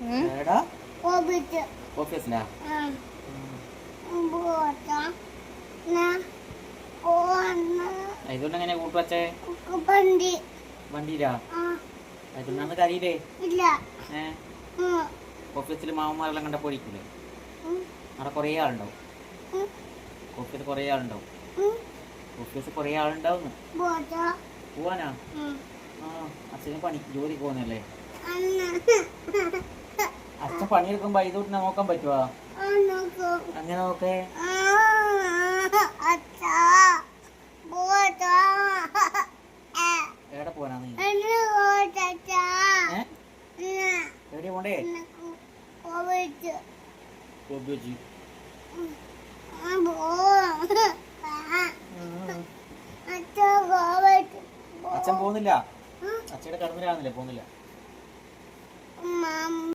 എടാ ഓഫീസിലാ ഇതുകൊണ്ട് എങ്ങനെ കൂട്ട് വച്ചേ വണ്ടിയിലാ ഇതൊന്നും കറിയില്ലേ ഓഫീസിൽ മാമന്മാരെല്ലാം കണ്ട പൊടിക്കില്ലേ അവിടെ കുറേ ആളുണ്ടാവും ഓഫീസിൽ കുറേ ആളുണ്ടാവും ഓഫീസിൽ കുറേ ആളുണ്ടാവുന്നു പോവാനാ അച്ഛന് പണി ജോലിക്ക് പോകുന്നല്ലേ അച്ഛൻ പണിയെടുക്കുമ്പോ ഇതോട്ട് നോക്കാൻ പറ്റുവാ അങ്ങനെ നോക്കേ എവിടെ പോനാ നീ എവിടെ പോണ്ടേ അച്ഛൻ പോകുന്നില്ല അച്ഛയുടെ കടന്നിലാവുന്നില്ല പോകുന്നില്ല